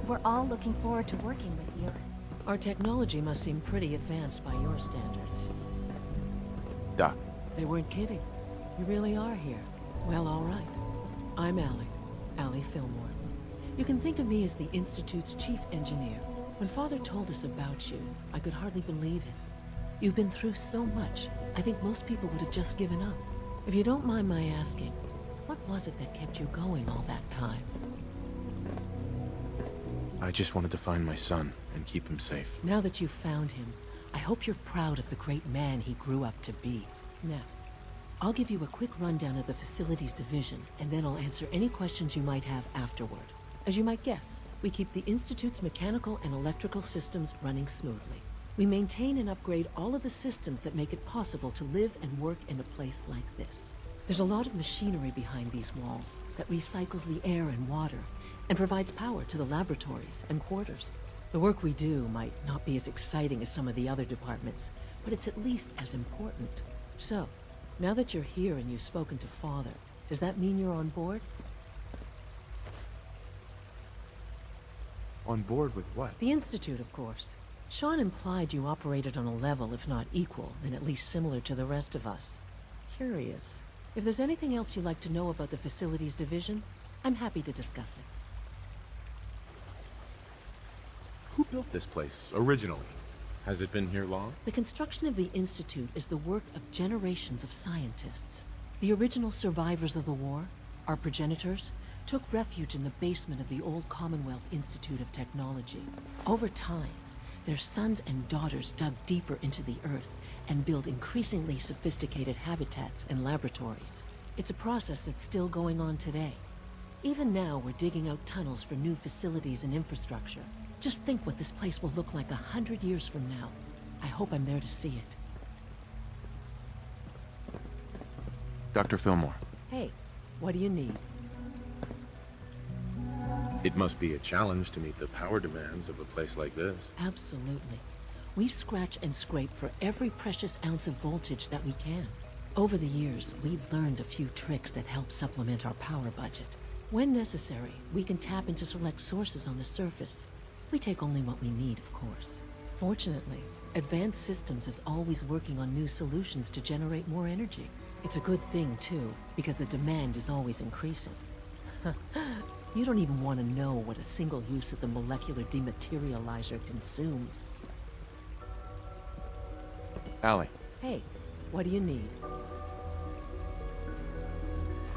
We're all looking forward to working with you. Our technology must seem pretty advanced by your standards. Doc. They weren't kidding. You really are here. Well, all right. I'm Allie Fillmore. You can think of me as the Institute's chief engineer. When Father told us about you, I could hardly believe it. You've been through so much, I think most people would have just given up. If you don't mind my asking, what was it that kept you going all that time? I just wanted to find my son and keep him safe. Now that you've found him, I hope you're proud of the great man he grew up to be. Now, I'll give you a quick rundown of the facilities division, and then I'll answer any questions you might have afterward. As you might guess, we keep the Institute's mechanical and electrical systems running smoothly. We maintain and upgrade all of the systems that make it possible to live and work in a place like this. There's a lot of machinery behind these walls that recycles the air and water, and provides power to the laboratories and quarters. The work we do might not be as exciting as some of the other departments, but it's at least as important. So, now that you're here and you've spoken to Father, does that mean you're on board? On board with what? The Institute, of course. Sean implied you operated on a level, if not equal, then at least similar to the rest of us. Curious. If there's anything else you'd like to know about the facilities division, I'm happy to discuss it. Who built this place, originally? Has it been here long? The construction of the Institute is the work of generations of scientists. The original survivors of the war, our progenitors, took refuge in the basement of the old Commonwealth Institute of Technology. Over time, their sons and daughters dug deeper into the earth and built increasingly sophisticated habitats and laboratories. It's a process that's still going on today. Even now, we're digging out tunnels for new facilities and infrastructure. Just think what this place will look like 100 years from now. I hope I'm there to see it. Dr. Fillmore. Hey, what do you need? It must be a challenge to meet the power demands of a place like this. Absolutely. We scratch and scrape for every precious ounce of voltage that we can. Over the years, we've learned a few tricks that help supplement our power budget. When necessary, we can tap into select sources on the surface. We take only what we need, of course. Fortunately, Advanced Systems is always working on new solutions to generate more energy. It's a good thing, too, because the demand is always increasing. You don't even want to know what a single use of the molecular dematerializer consumes. Allie. Hey, what do you need?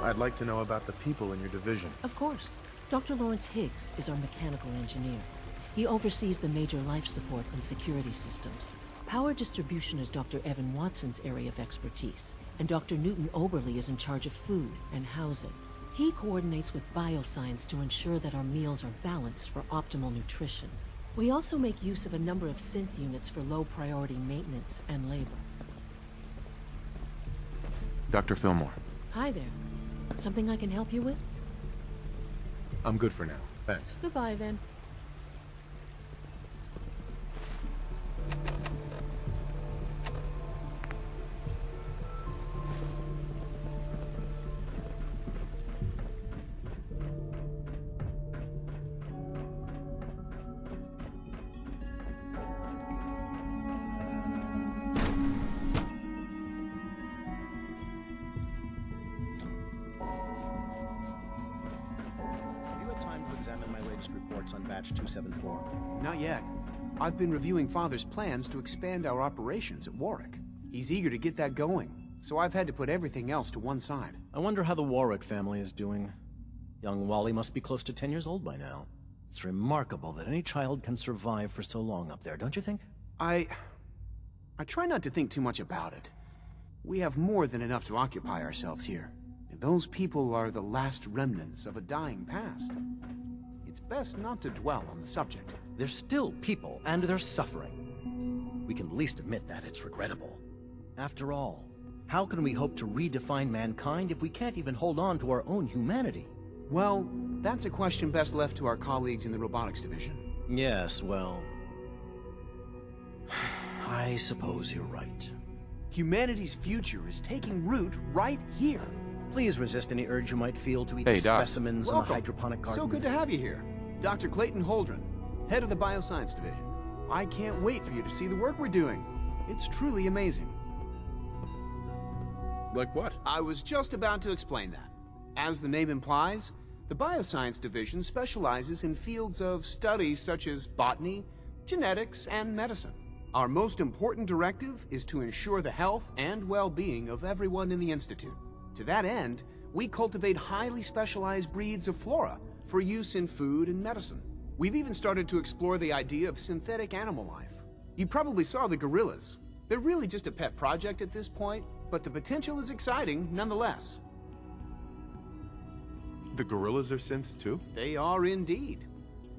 I'd like to know about the people in your division. Of course. Dr. Lawrence Higgs is our mechanical engineer. He oversees the major life support and security systems. Power distribution is Dr. Evan Watson's area of expertise, and Dr. Newton Oberly is in charge of food and housing. He coordinates with bioscience to ensure that our meals are balanced for optimal nutrition. We also make use of a number of synth units for low-priority maintenance and labor. Dr. Fillmore. Hi there. Something I can help you with? I'm good for now, thanks. Goodbye, then. time to examine my latest reports on batch 274? Not yet. I've been reviewing Father's plans to expand our operations at Warwick. He's eager to get that going, so I've had to put everything else to one side. I wonder how the Warwick family is doing. Young Wally must be close to 10 years old by now. It's remarkable that any child can survive for so long up there, don't you think? I try not to think too much about it. We have more than enough to occupy ourselves here. And those people are the last remnants of a dying past. It's best not to dwell on the subject. They're still people, and they're suffering. We can at least admit that it's regrettable. After all, how can we hope to redefine mankind if we can't even hold on to our own humanity? Well, that's a question best left to our colleagues in the robotics division. Yes, well... I suppose you're right. Humanity's future is taking root right here. Please resist any urge you might feel to eat Hey, the Doc. specimens in the hydroponic garden. So good to have you here. Dr. Clayton Holdren, head of the Bioscience Division. I can't wait for you to see the work we're doing. It's truly amazing. Like what? I was just about to explain that. As the name implies, the Bioscience Division specializes in fields of study such as botany, genetics, and medicine. Our most important directive is to ensure the health and well-being of everyone in the Institute. To that end, we cultivate highly specialized breeds of flora for use in food and medicine. We've even started to explore the idea of synthetic animal life. You probably saw the gorillas. They're really just a pet project at this point, but the potential is exciting nonetheless. The gorillas are synths too? They are indeed.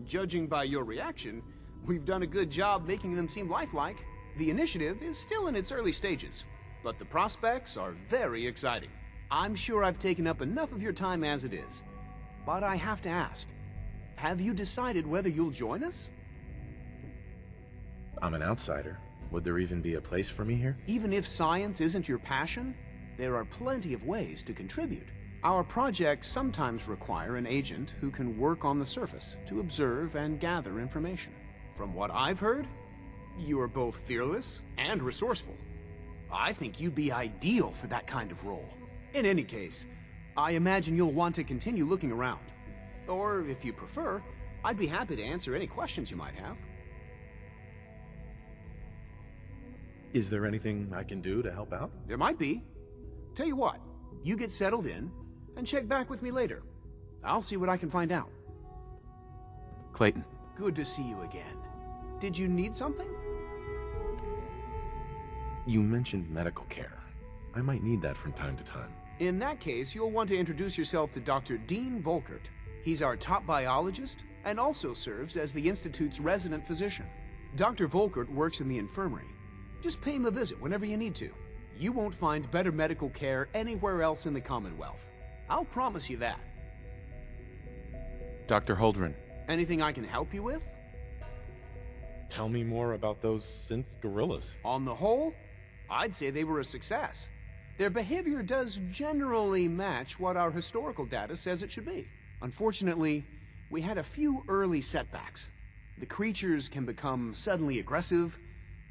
Judging by your reaction, we've done a good job making them seem lifelike. The initiative is still in its early stages, but the prospects are very exciting. I'm sure I've taken up enough of your time as it is, but I have to ask, have you decided whether you'll join us? I'm an outsider. Would there even be a place for me here? Even if science isn't your passion, there are plenty of ways to contribute. Our projects sometimes require an agent who can work on the surface to observe and gather information. From what I've heard, you are both fearless and resourceful. I think you'd be ideal for that kind of role. In any case, I imagine you'll want to continue looking around. Or, if you prefer, I'd be happy to answer any questions you might have. Is there anything I can do to help out? There might be. Tell you what, you get settled in, and check back with me later. I'll see what I can find out. Clayton. Good to see you again. Did you need something? You mentioned medical care. I might need that from time to time. In that case, you'll want to introduce yourself to Dr. Dean Volkert. He's our top biologist and also serves as the Institute's resident physician. Dr. Volkert works in the infirmary. Just pay him a visit whenever you need to. You won't find better medical care anywhere else in the Commonwealth. I'll promise you that. Dr. Holdren. Anything I can help you with? Tell me more about those synth gorillas. On the whole, I'd say they were a success. Their behavior does generally match what our historical data says it should be. Unfortunately, we had a few early setbacks. The creatures can become suddenly aggressive,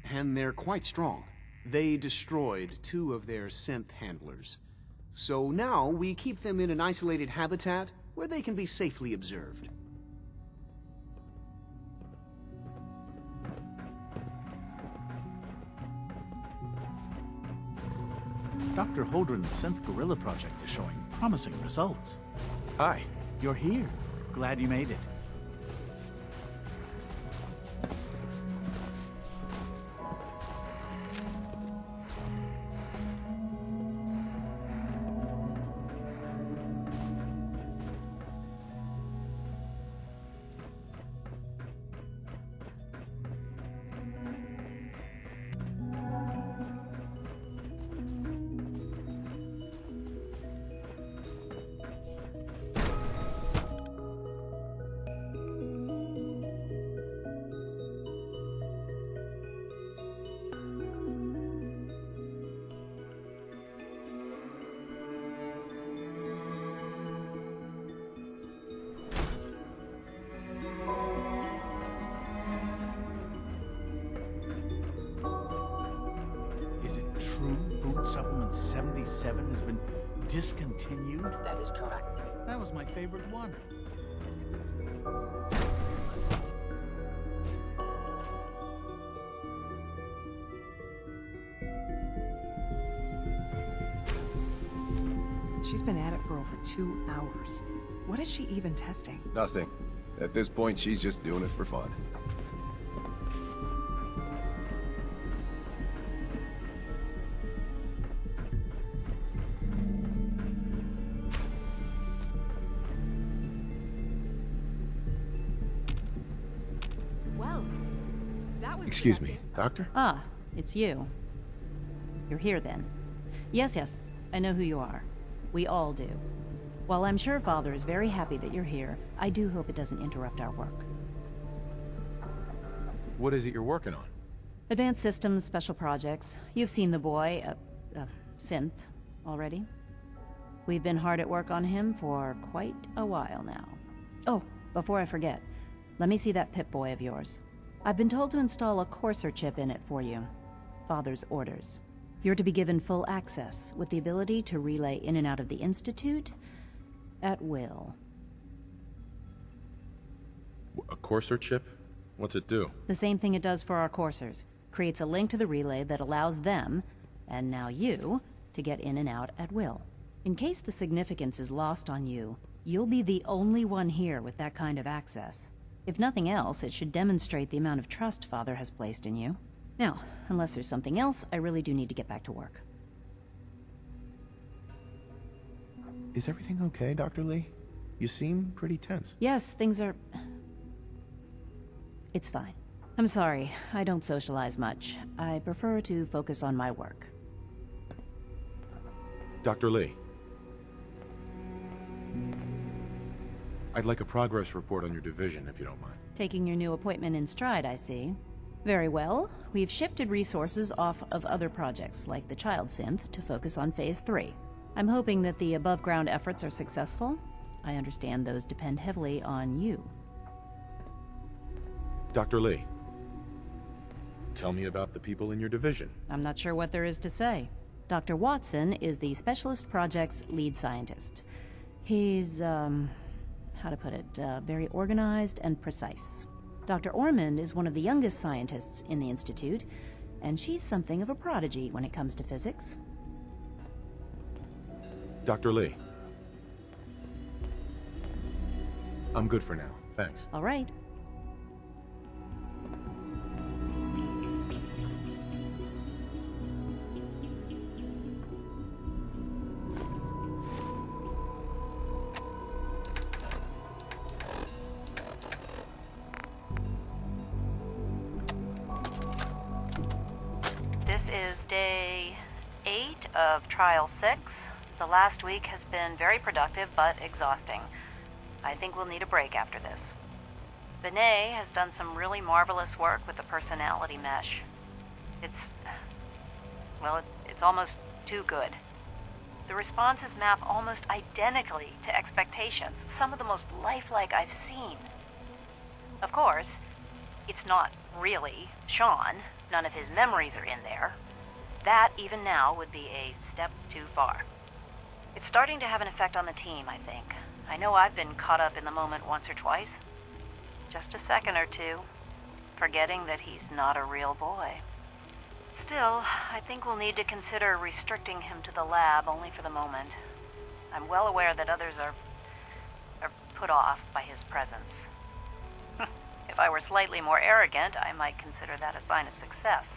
and they're quite strong. They destroyed 2 of their synth handlers. So now we keep them in an isolated habitat where they can be safely observed. Dr. Holdren's Synth Gorilla project is showing promising results. Hi. You're here. Glad you made it. Is it true food supplement 77 has been discontinued? That is correct. That was my favorite one. She's been at it for over 2 hours. What is she even testing? Nothing. At this point, she's just doing it for fun. Well, that was... Excuse me, Doctor? Ah, it's you. You're here then. Yes, I know who you are. We all do. While I'm sure Father is very happy that you're here, I do hope it doesn't interrupt our work. What is it you're working on? Advanced systems, special projects. You've seen the boy, Synth, already. We've been hard at work on him for quite a while now. Oh, before I forget, let me see that Pip-Boy of yours. I've been told to install a courser chip in it for you. Father's orders. You're to be given full access, with the ability to relay in and out of the Institute at will. A courser chip? What's it do? The same thing it does for our coursers. Creates a link to the relay that allows them, and now you, to get in and out at will. In case the significance is lost on you, you'll be the only one here with that kind of access. If nothing else, it should demonstrate the amount of trust Father has placed in you. Now, unless there's something else, I really do need to get back to work. Is everything okay, Dr. Lee? You seem pretty tense. Yes, things are... It's fine. I'm sorry, I don't socialize much. I prefer to focus on my work. Dr. Lee. I'd like a progress report on your division, if you don't mind. Taking your new appointment in stride, I see. Very well. We've shifted resources off of other projects, like the Child Synth, to focus on Phase 3. I'm hoping that the above-ground efforts are successful. I understand those depend heavily on you. Dr. Lee. Tell me about the people in your division. I'm not sure what there is to say. Dr. Watson is the Specialist Project's lead scientist. He's, how to put it, very organized and precise. Dr. Ormond is one of the youngest scientists in the Institute, and she's something of a prodigy when it comes to physics. Dr. Lee. I'm good for now, thanks. All right. This is day 8 of Trial 6. The last week has been very productive, but exhausting. I think we'll need a break after this. Benet has done some really marvelous work with the personality mesh. It's almost too good. The responses map almost identically to expectations, some of the most lifelike I've seen. Of course, it's not really Sean. None of his memories are in there. That, even now, would be a step too far. It's starting to have an effect on the team, I think. I know I've been caught up in the moment once or twice. Just a second or two, forgetting that he's not a real boy. Still, I think we'll need to consider restricting him to the lab only for the moment. I'm well aware that others are put off by his presence. If I were slightly more arrogant, I might consider that a sign of success.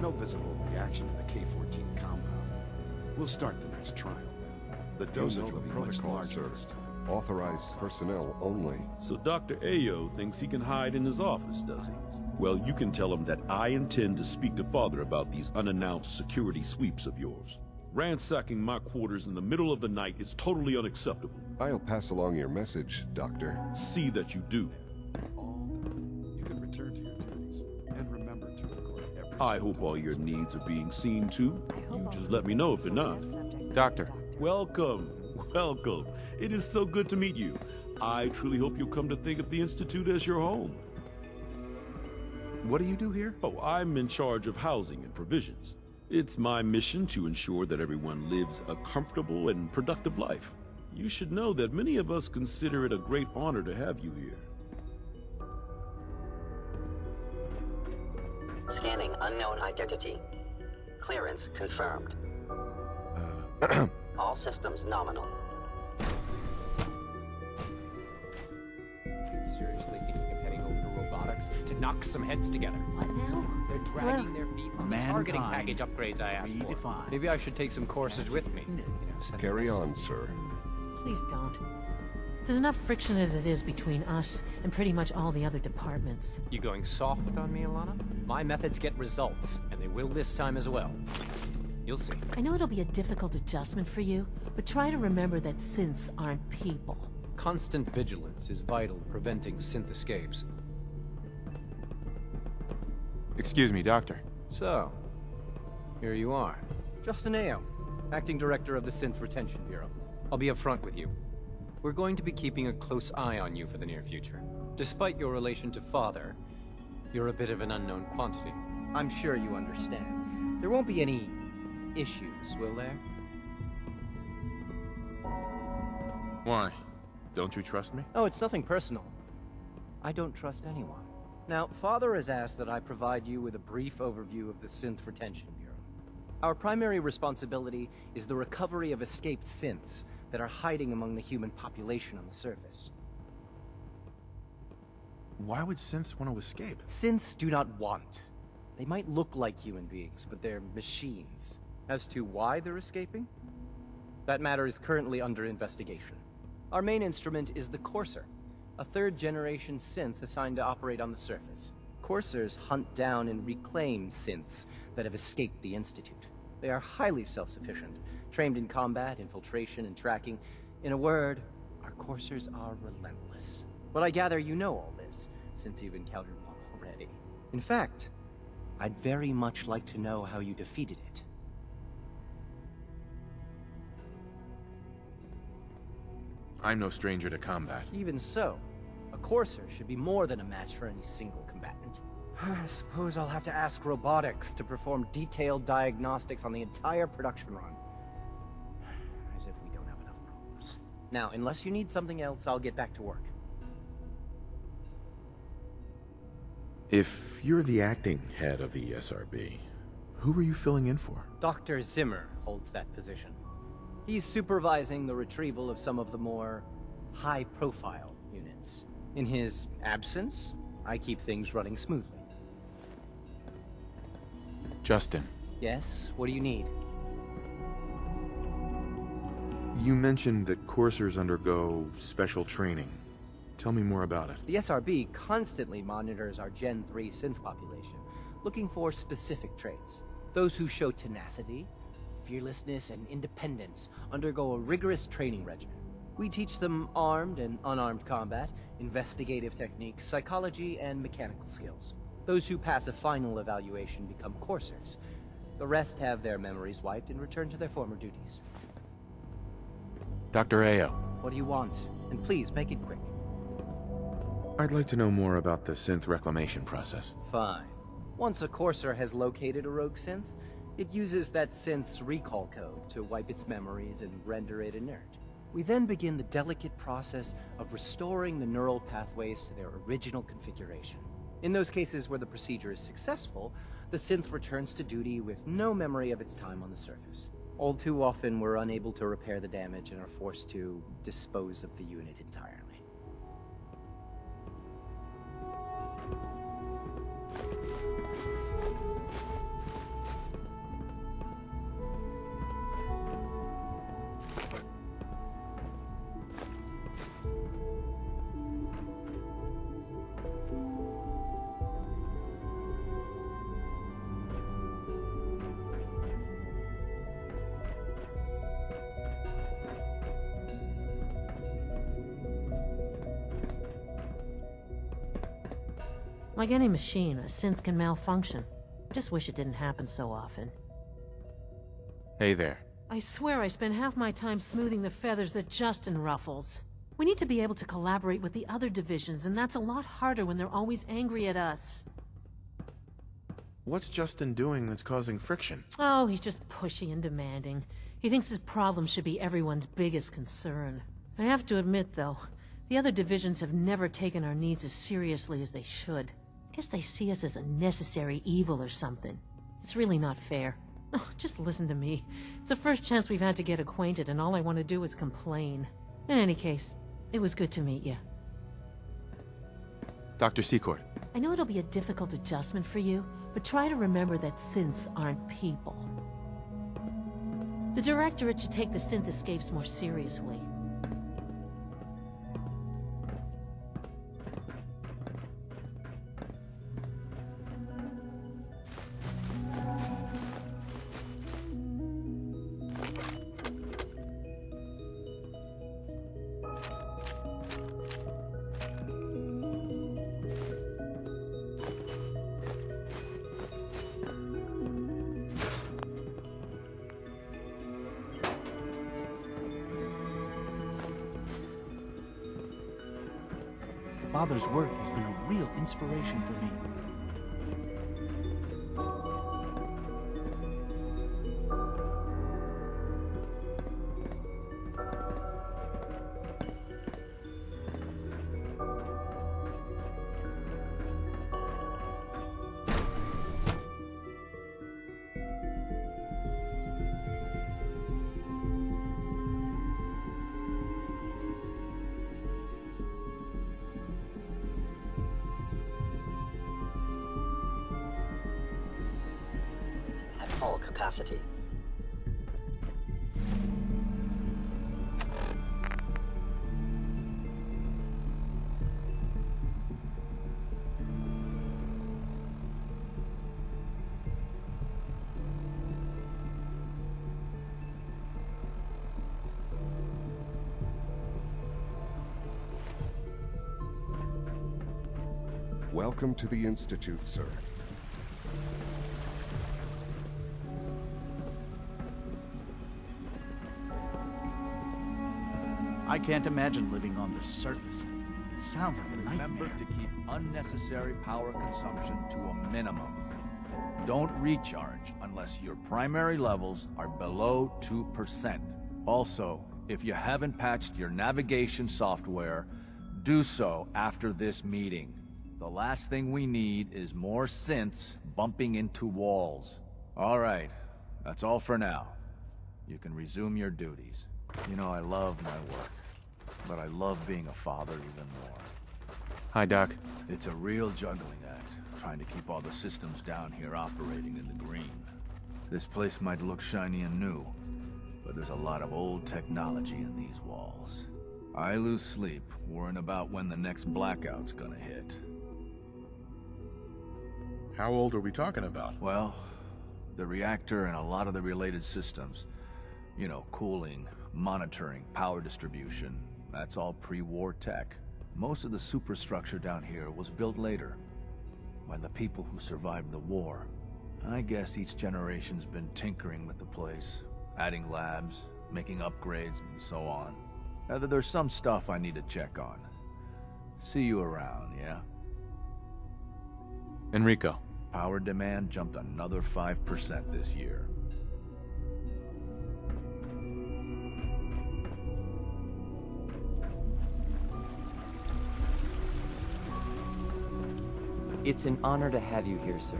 No visible reaction to the K-14 compound. We'll start the next trial then. The dosage will be much larger this time. Authorized personnel only. So Dr. Ayo thinks he can hide in his office, does he? Well, you can tell him that I intend to speak to Father about these unannounced security sweeps of yours. Ransacking my quarters in the middle of the night is totally unacceptable. I'll pass along your message, Doctor. See that you do. You can return to your duties, and remember to record every I hope all your needs are being seen too. You just let me know if they're not. Doctor. Welcome, welcome. It is so good to meet you. I truly hope you'll come to think of the Institute as your home. What do you do here? Oh, I'm in charge of housing and provisions. It's my mission to ensure that everyone lives a comfortable and productive life. You should know that many of us consider it a great honor to have you here. Scanning unknown identity. Clearance confirmed. All systems nominal. Seriously thinking of heading over to robotics to knock some heads together. What now? They're dragging their feet on the targeting package upgrades I asked for. Maybe I should take some courses with me. Carry on, sir. Please don't. There's enough friction as it is between us and pretty much all the other departments. You going soft on me, Alana? My methods get results, and they will this time as well. You'll see. I know it'll be a difficult adjustment for you, but try to remember that synths aren't people. Constant vigilance is vital to preventing synth escapes. Excuse me, Doctor. So, here you are. Justin Ayo, Acting Director of the Synth Retention Bureau. I'll be upfront with you. We're going to be keeping a close eye on you for the near future. Despite your relation to Father, you're a bit of an unknown quantity. I'm sure you understand. There won't be any issues, will there? Why? Don't you trust me? Oh, it's nothing personal. I don't trust anyone. Now, Father has asked that I provide you with a brief overview of the Synth Retention Bureau. Our primary responsibility is the recovery of escaped synths that are hiding among the human population on the surface. Why would synths want to escape? Synths do not want. They might look like human beings, but they're machines. As to why they're escaping? That matter is currently under investigation. Our main instrument is the Courser, a third-generation synth assigned to operate on the surface. Coursers hunt down and reclaim synths that have escaped the Institute. They are highly self-sufficient, trained in combat, infiltration, and tracking. In a word, our Coursers are relentless. But I gather you know all this, since you've encountered one already. In fact, I'd very much like to know how you defeated it. I'm no stranger to combat. Even so, a Courser should be more than a match for any single combatant. I suppose I'll have to ask robotics to perform detailed diagnostics on the entire production run. As if we don't have enough problems. Now, unless you need something else, I'll get back to work. If you're the acting head of the SRB, who are you filling in for? Dr. Zimmer holds that position. He's supervising the retrieval of some of the more high-profile units. In his absence, I keep things running smoothly. Justin. Yes? What do you need? You mentioned that coursers undergo special training. Tell me more about it. The SRB constantly monitors our Gen 3 synth population, looking for specific traits. Those who show tenacity, fearlessness, and independence undergo a rigorous training regimen. We teach them armed and unarmed combat, investigative techniques, psychology, and mechanical skills. Those who pass a final evaluation become coursers. The rest have their memories wiped and return to their former duties. Dr. Ayo. What do you want? And please, make it quick. I'd like to know more about the synth reclamation process. Fine. Once a courser has located a rogue synth, it uses that synth's recall code to wipe its memories and render it inert. We then begin the delicate process of restoring the neural pathways to their original configuration. In those cases where the procedure is successful, the synth returns to duty with no memory of its time on the surface. All too often, we're unable to repair the damage and are forced to dispose of the unit entirely. Like any machine, a synth can malfunction. Just wish it didn't happen so often. Hey there. I swear I spend half my time smoothing the feathers that Justin ruffles. We need to be able to collaborate with the other divisions, and that's a lot harder when they're always angry at us. What's Justin doing that's causing friction? Oh, he's just pushy and demanding. He thinks his problem should be everyone's biggest concern. I have to admit, though, the other divisions have never taken our needs as seriously as they should. Guess they see us as a necessary evil or something. It's really not fair. Oh, just listen to me. It's the first chance we've had to get acquainted, and all I want to do is complain. In any case, it was good to meet you. Dr. Secord. I know it'll be a difficult adjustment for you, but try to remember that synths aren't people. The Directorate should take the synth escapes more seriously. Father's work has been a real inspiration for me. At full capacity. Welcome to the Institute, sir. I can't imagine living on the surface. It sounds like a nightmare. Remember to keep unnecessary power consumption to a minimum. Don't recharge unless your primary levels are below 2%. Also, if you haven't patched your navigation software, do so after this meeting. The last thing we need is more synths bumping into walls. All right, that's all for now. You can resume your duties. You know, I love my work, but I love being a father even more. Hi, Doc. It's a real juggling act, trying to keep all the systems down here operating in the green. This place might look shiny and new, but there's a lot of old technology in these walls. I lose sleep worrying about when the next blackout's gonna hit. How old are we talking about? Well, the reactor and a lot of the related systems. You know, cooling, monitoring, power distribution. That's all pre-war tech. Most of the superstructure down here was built later, by the people who survived the war. I guess each generation's been tinkering with the place, adding labs, making upgrades, and so on. There's some stuff I need to check on. See you around, yeah? Enrico. Power demand jumped another 5% this year. It's an honor to have you here, sir.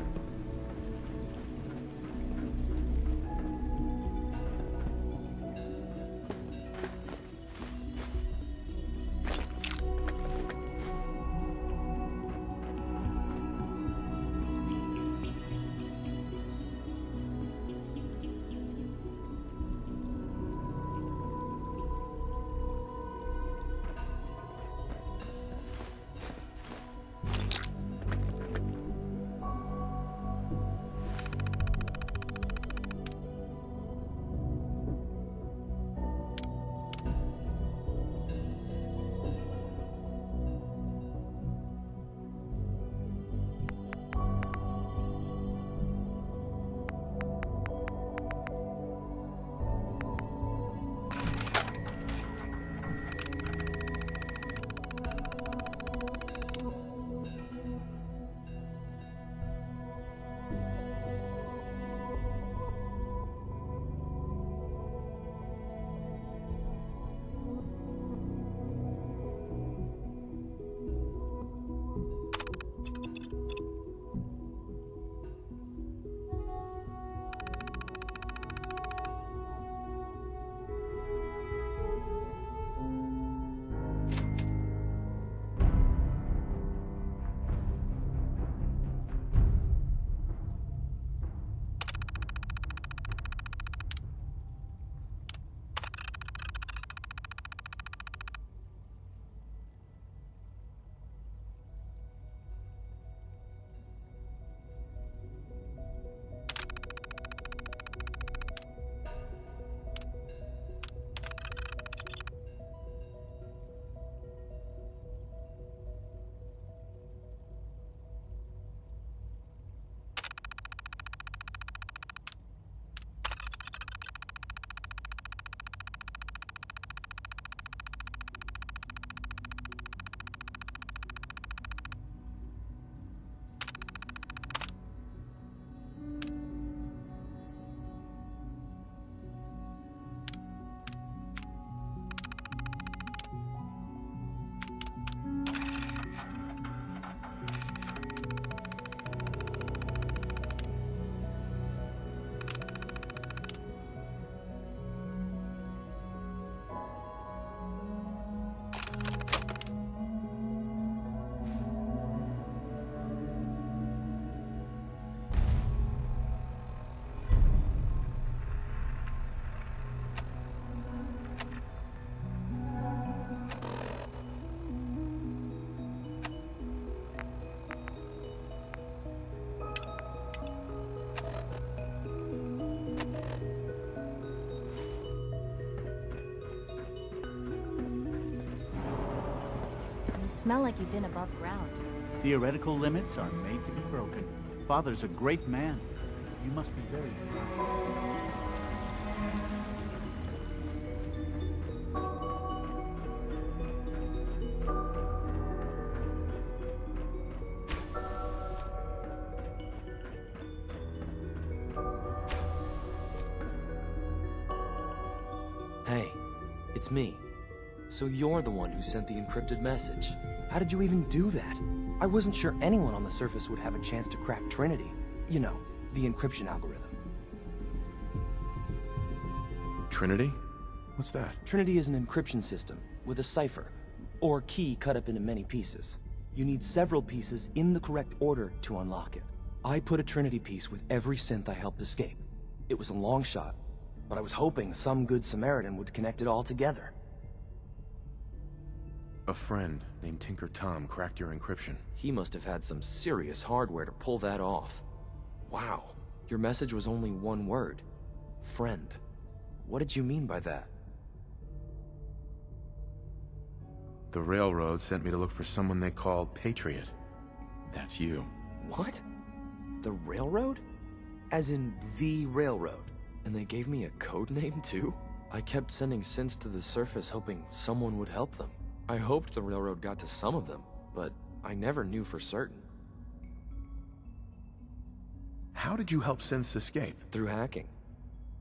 smell like you've been above ground. Theoretical limits are made to be broken. Father's a great man. You must be very proud. Hey, it's me. So you're the one who sent the encrypted message. How did you even do that? I wasn't sure anyone on the surface would have a chance to crack Trinity. You know, the encryption algorithm. Trinity? What's that? Trinity is an encryption system with a cipher, or key cut up into many pieces. You need several pieces in the correct order to unlock it. I put a Trinity piece with every synth I helped escape. It was a long shot, but I was hoping some good Samaritan would connect it all together. A friend named Tinker Tom cracked your encryption. He must have had some serious hardware to pull that off. Wow. Your message was only one word. Friend. What did you mean by that? The Railroad sent me to look for someone they called Patriot. That's you. What? The Railroad? As in the Railroad? And they gave me a code name too? I kept sending synths to the surface hoping someone would help them. I hoped the Railroad got to some of them, but I never knew for certain. How did you help synths escape? Through hacking.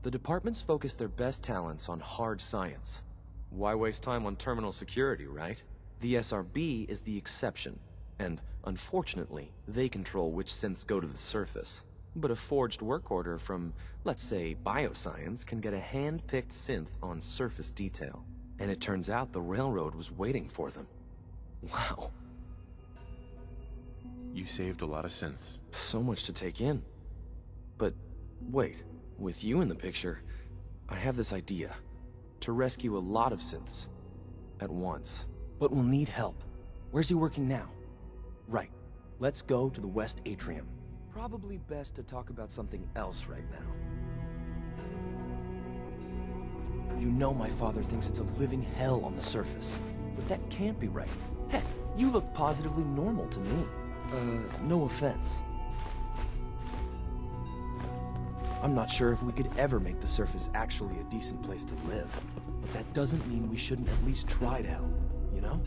The departments focus their best talents on hard science. Why waste time on terminal security, right? The SRB is the exception, and unfortunately, they control which synths go to the surface. But a forged work order from, let's say, bioscience can get a hand-picked synth on surface detail. And it turns out the Railroad was waiting for them. Wow. You saved a lot of synths. So much to take in. But wait, with you in the picture, I have this idea. To rescue a lot of synths. At once. But we'll need help. Where's he working now? Right. Let's go to the West Atrium. Probably best to talk about something else right now. You know my father thinks it's a living hell on the surface. But that can't be right. Heck, you look positively normal to me. No offense. I'm not sure if we could ever make the surface actually a decent place to live. But that doesn't mean we shouldn't at least try to help, you know?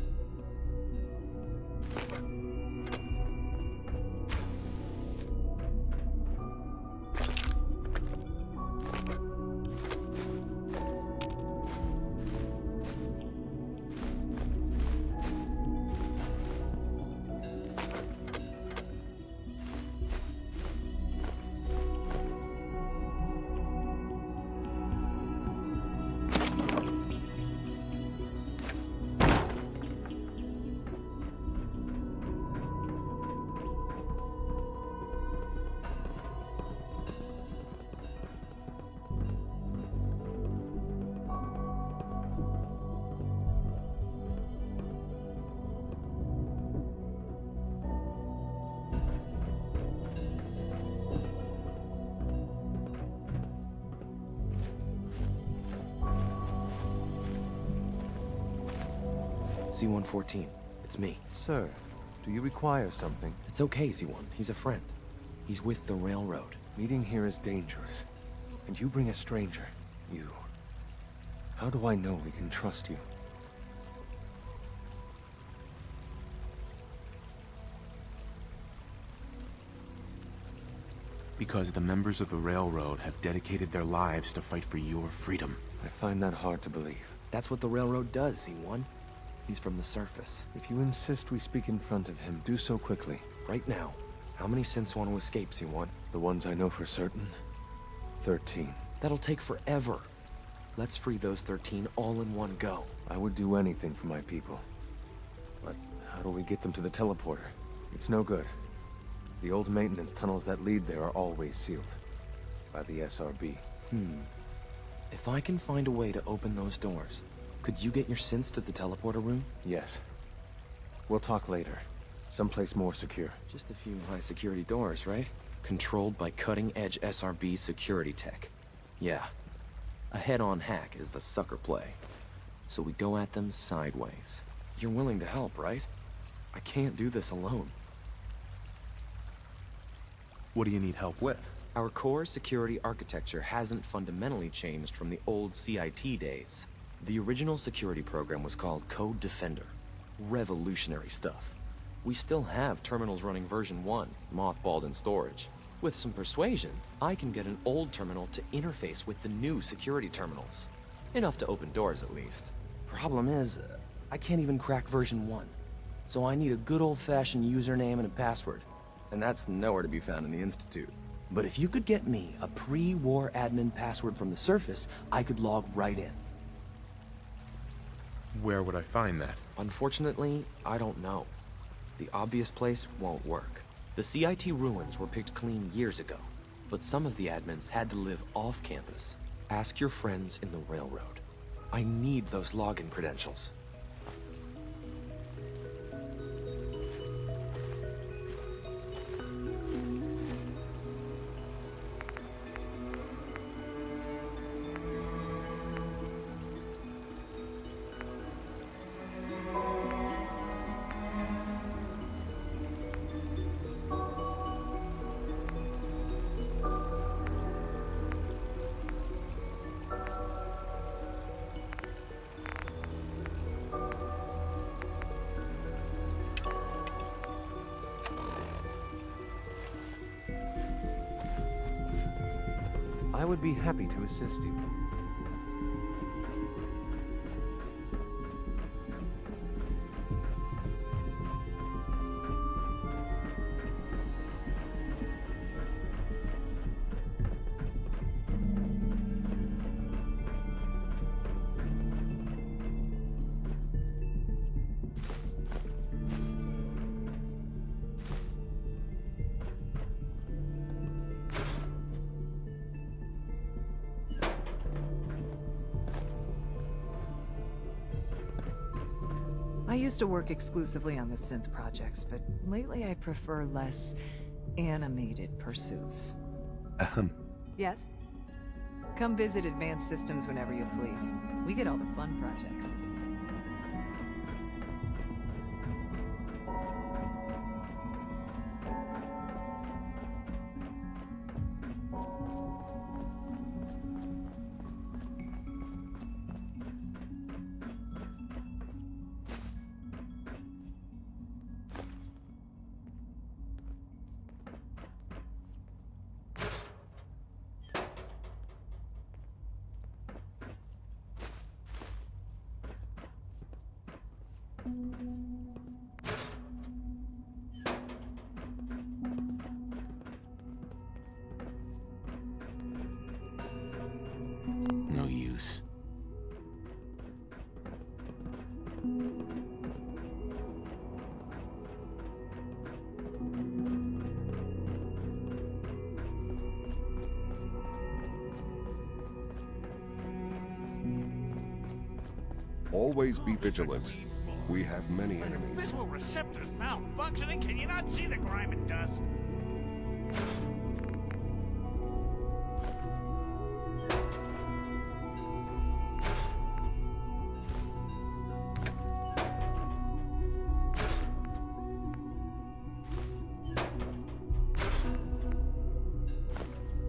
Z-114. It's me. Sir, do you require something? It's okay, Z-1. He's a friend. He's with the Railroad. Meeting here is dangerous. And you bring a stranger. You. How do I know we can trust you? Because the members of the Railroad have dedicated their lives to fight for your freedom. I find that hard to believe. That's what the Railroad does, Z-1. He's from the surface. If you insist we speak in front of him, do so quickly. Right now. How many synths want to escape, Z-1? The ones I know for certain. 13. That'll take forever. Let's free those 13 all in one go. I would do anything for my people. But how do we get them to the teleporter? It's no good. The old maintenance tunnels that lead there are always sealed. By the SRB. If I can find a way to open those doors, could you get your synths to the teleporter room? Yes. We'll talk later. Someplace more secure. Just a few high-security doors, right? Controlled by cutting-edge SRB security tech. Yeah. A head-on hack is the sucker play. So we go at them sideways. You're willing to help, right? I can't do this alone. What do you need help with? Our core security architecture hasn't fundamentally changed from the old CIT days. The original security program was called Code Defender. Revolutionary stuff. We still have terminals running version 1, mothballed in storage. With some persuasion, I can get an old terminal to interface with the new security terminals. Enough to open doors, at least. Problem is, I can't even crack version 1. So I need a good old-fashioned username and a password. And that's nowhere to be found in the Institute. But if you could get me a pre-war admin password from the surface, I could log right in. Where would I find that? Unfortunately, I don't know. The obvious place won't work. The CIT ruins were picked clean years ago, but some of the admins had to live off campus. Ask your friends in the railroad. I need those login credentials. I would be happy to assist you. I used to work exclusively on the Synth projects, but lately I prefer less animated pursuits. Yes? Come visit Advanced Systems whenever you please. We get all the fun projects. No use. Always be vigilant. We have many enemies. Visual receptors malfunctioning. Can you not see the grime and dust?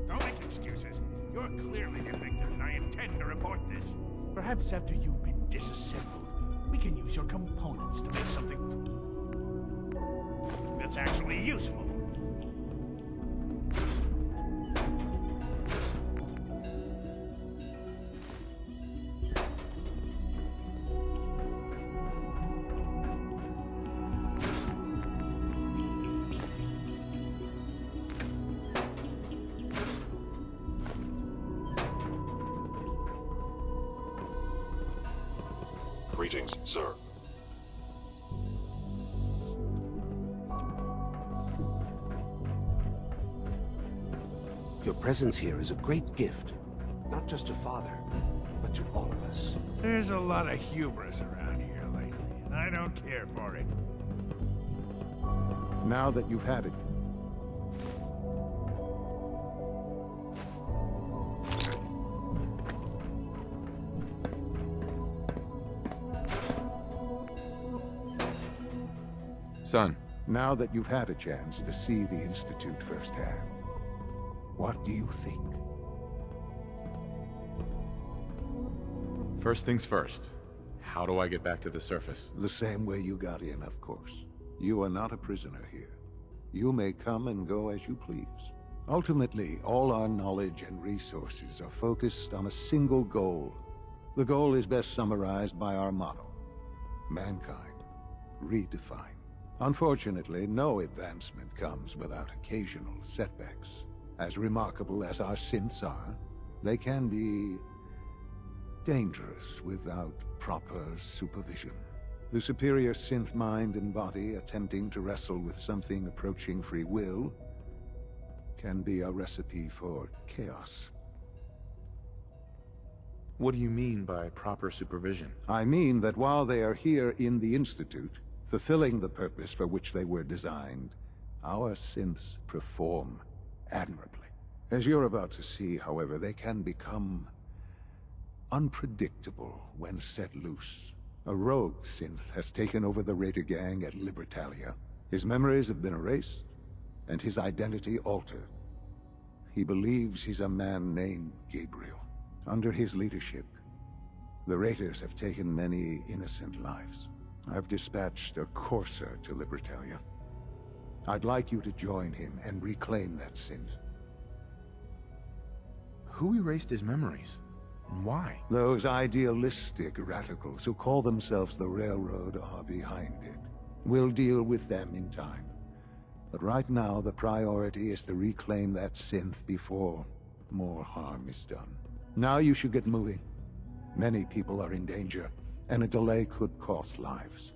Don't make excuses. You're clearly defective, and I intend to report this. Perhaps after you've been disassembled, we can use your components to make something that's actually useful. Greetings, sir. Your presence here is a great gift. Not just to Father, but to all of us. There's a lot of hubris around here lately, and I don't care for it. Now that you've had it, Son. Now that you've had a chance to see the Institute firsthand, what do you think? First things first. How do I get back to the surface? The same way you got in, of course. You are not a prisoner here. You may come and go as you please. Ultimately, all our knowledge and resources are focused on a single goal. The goal is best summarized by our motto: mankind, redefine. Unfortunately, no advancement comes without occasional setbacks. As remarkable as our synths are, they can be dangerous without proper supervision. The superior synth mind and body attempting to wrestle with something approaching free will can be a recipe for chaos. What do you mean by proper supervision? I mean that while they are here in the Institute, fulfilling the purpose for which they were designed, our synths perform admirably. As you're about to see, however, they can become unpredictable when set loose. A rogue synth has taken over the Raider gang at Libertalia. His memories have been erased, and his identity altered. He believes he's a man named Gabriel. Under his leadership, the Raiders have taken many innocent lives. I've dispatched a courser to Libertalia. I'd like you to join him and reclaim that synth. Who erased his memories? And why? Those idealistic radicals who call themselves the Railroad are behind it. We'll deal with them in time. But right now, the priority is to reclaim that synth before more harm is done. Now you should get moving. Many people are in danger, and a delay could cost lives.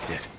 That's it.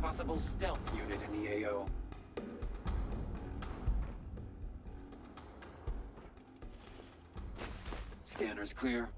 Possible stealth unit in the AO. Scanners clear.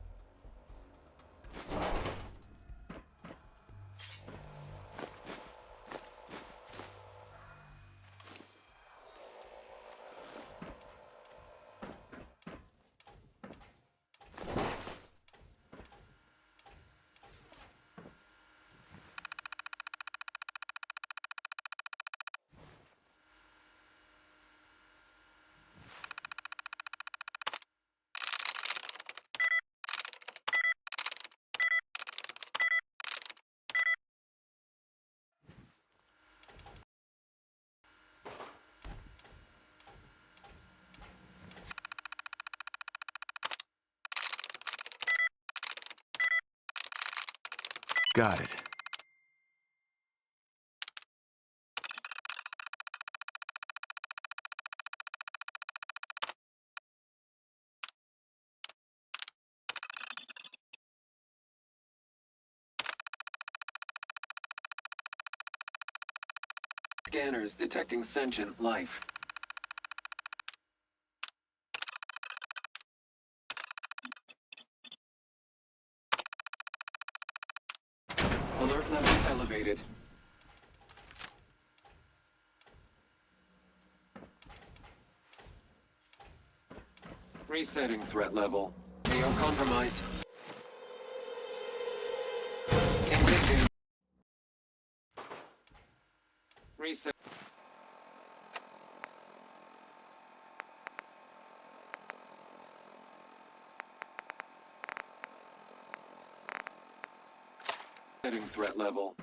Got it. Scanners detecting sentient life. Alert level elevated. Resetting threat level. AO compromised. Engaging. Reset. Setting threat level.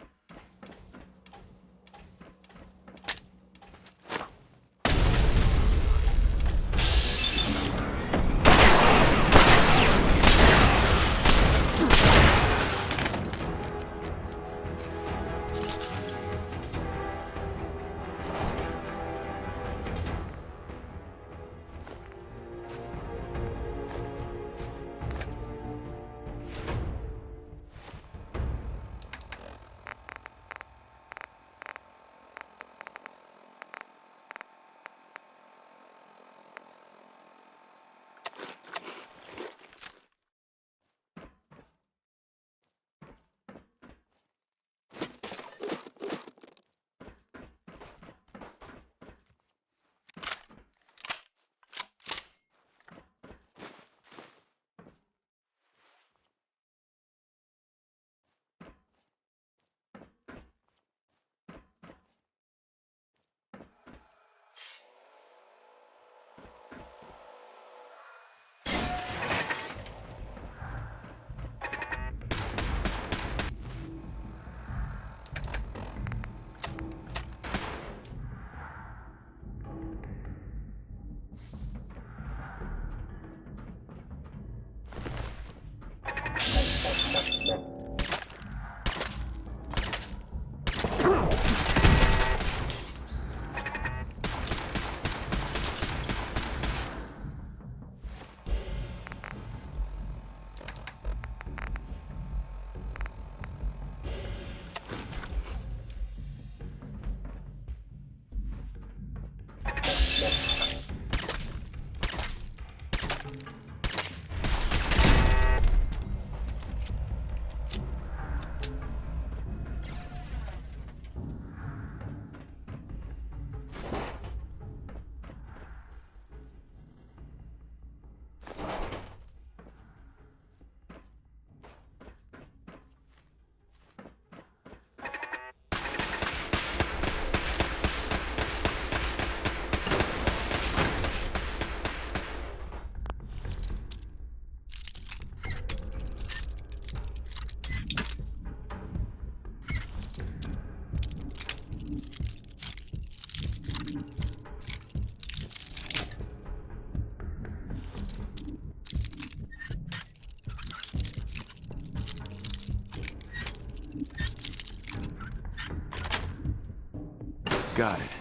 Got it.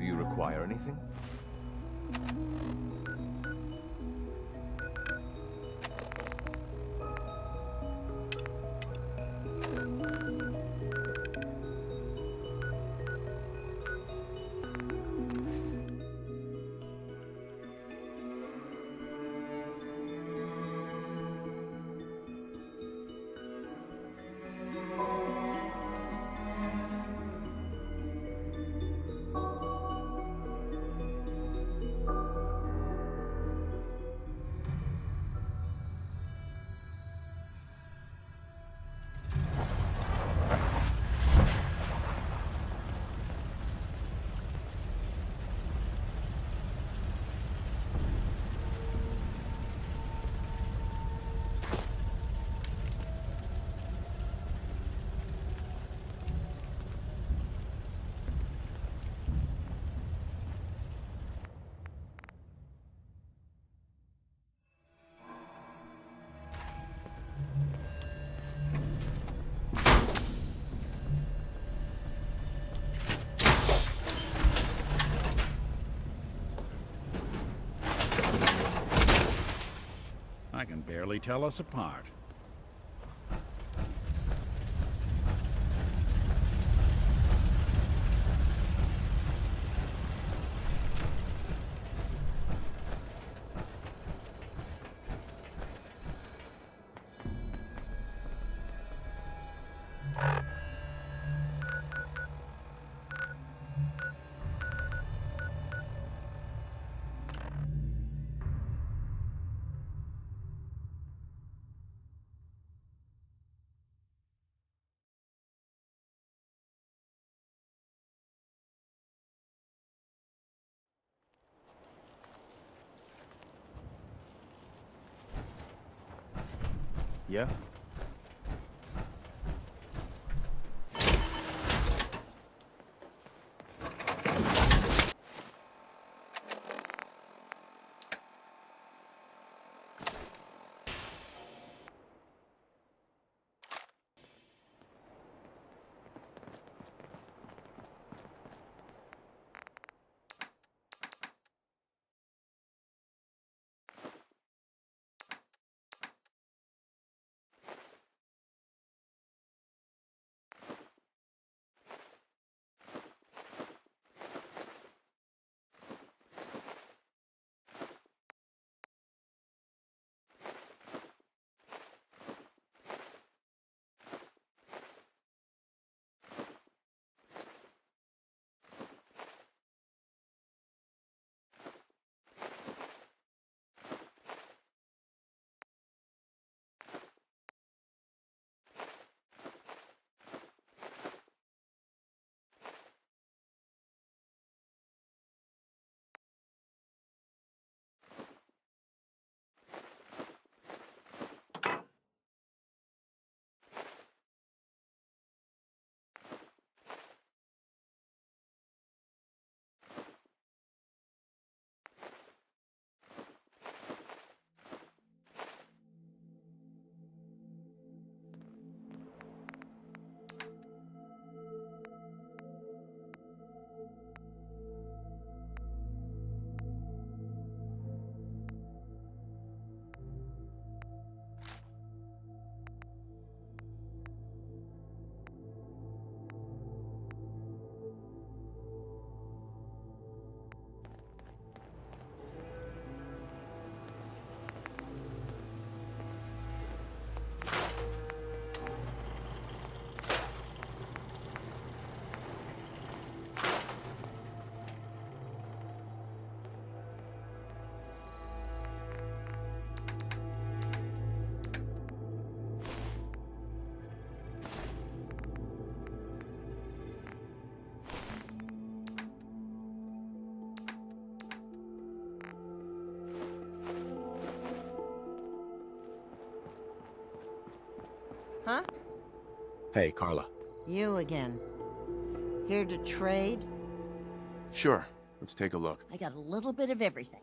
Do you require anything? I can barely tell us apart. Yeah? Huh? Hey, Carla. You again. Here to trade? Sure. Let's take a look. I got a little bit of everything.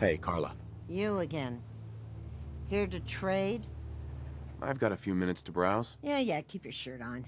Hey, Carla. You again. Here to trade? I've got a few minutes to browse. Yeah, keep your shirt on.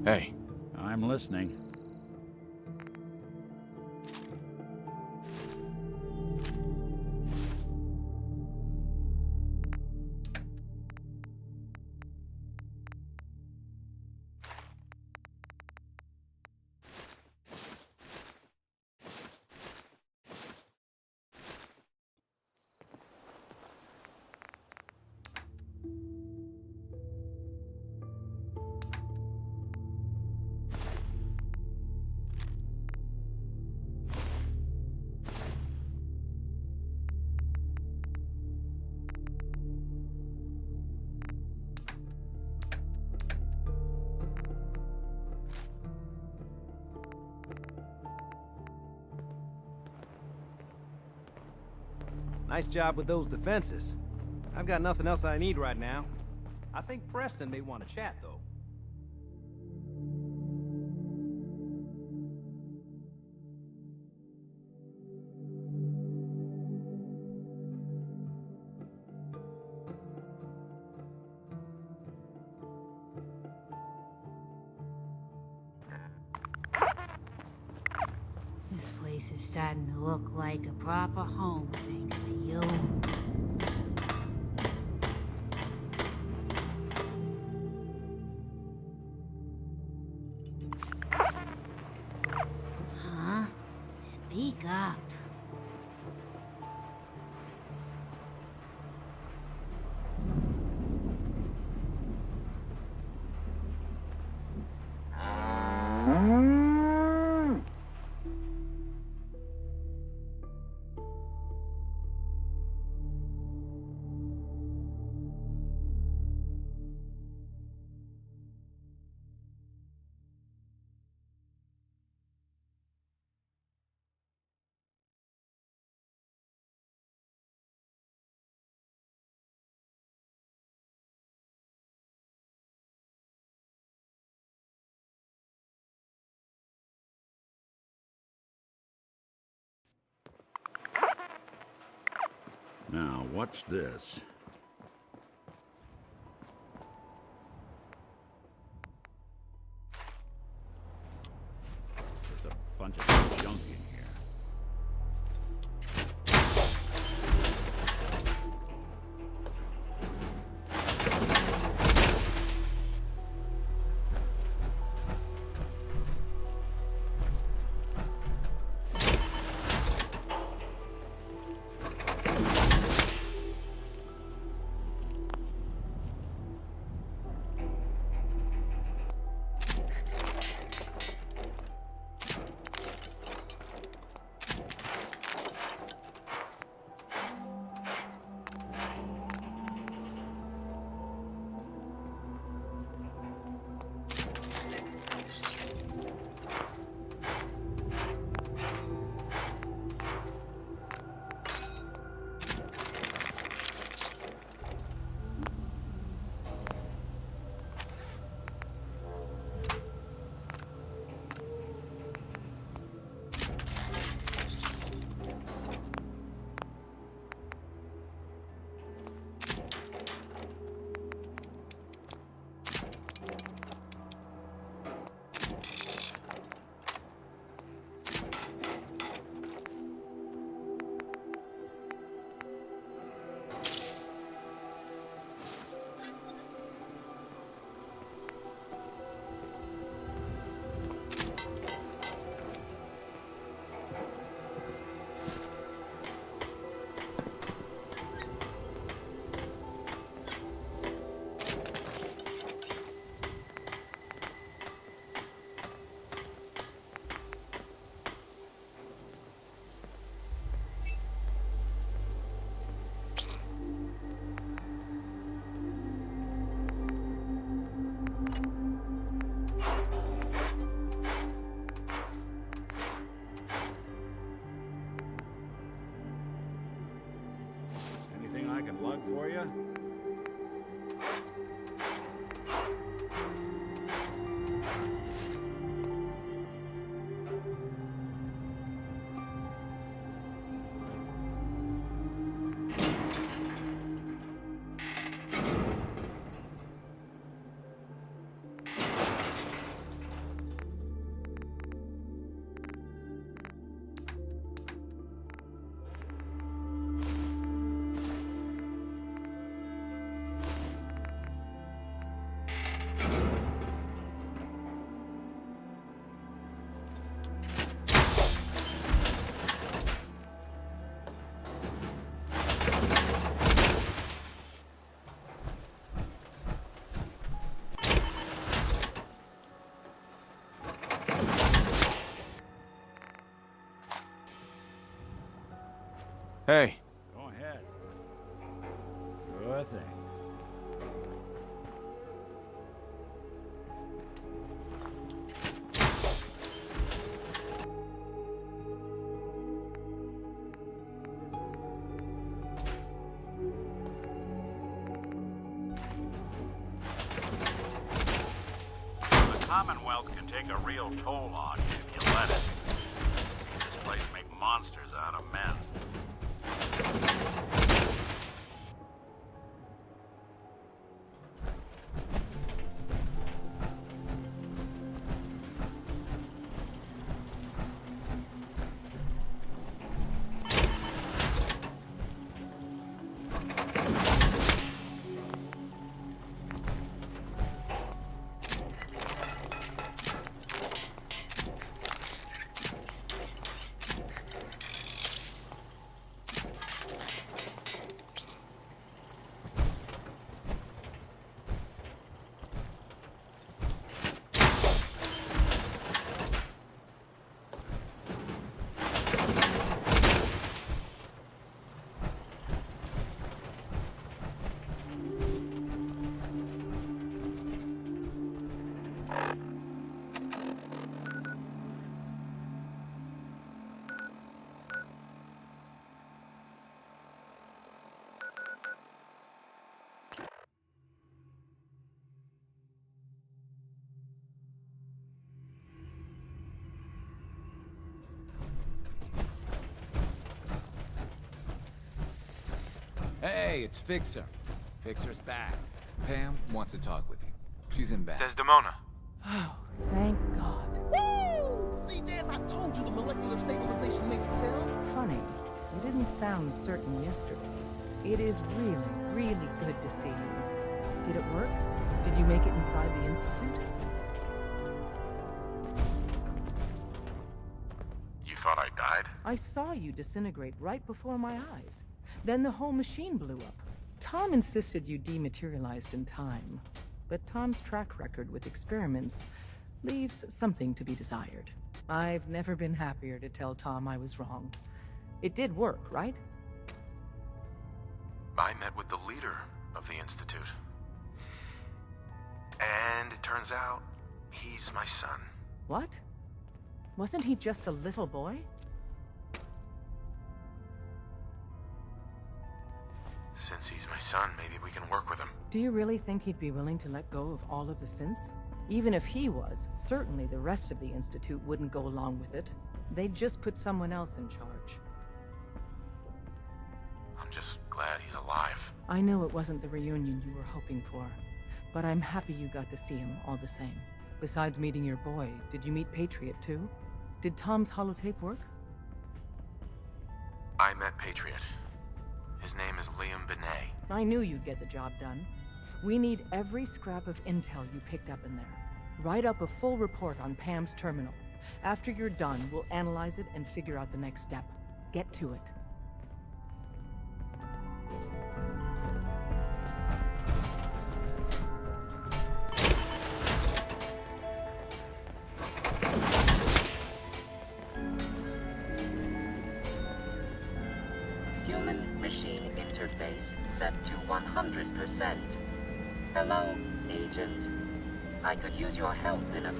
Hey. I'm listening. Nice job with those defenses. I've got nothing else I need right now. I think Preston may want to chat, though. This place is starting to look like a proper home, thanks to you. Huh? Speak up. Now, what's this? There's a bunch of junk in here. Hey. Go ahead. Sure thing. The Commonwealth can take a real toll on you if you let it. See this place make monsters out of men. Hey, it's Fixer. Fixer's back. Pam wants to talk with you. She's in bed. Desdemona. Oh, thank God. Woo! See, Jazz, I told you the molecular stabilization matrix held. Funny, you didn't sound certain yesterday. It is really, really good to see you. Did it work? Did you make it inside the Institute? You thought I died? I saw you disintegrate right before my eyes. Then the whole machine blew up. Tom insisted you dematerialized in time. But Tom's track record with experiments leaves something to be desired. I've never been happier to tell Tom I was wrong. It did work, right? I met with the leader of the Institute. And it turns out, he's my son. What? Wasn't he just a little boy? Since he's my son, maybe we can work with him. Do you really think he'd be willing to let go of all of the synths? Even if he was, certainly the rest of the Institute wouldn't go along with it. They'd just put someone else in charge. I'm just glad he's alive. I know it wasn't the reunion you were hoping for, but I'm happy you got to see him all the same. Besides meeting your boy, did you meet Patriot too? Did Tom's holotape work? I met Patriot. His name is Liam Benet. I knew you'd get the job done. We need every scrap of intel you picked up in there. Write up a full report on Pam's terminal. After you're done, we'll analyze it and figure out the next step. Get to it. Human-machine interface set to 100%. Hello, Agent. I could use your help in a...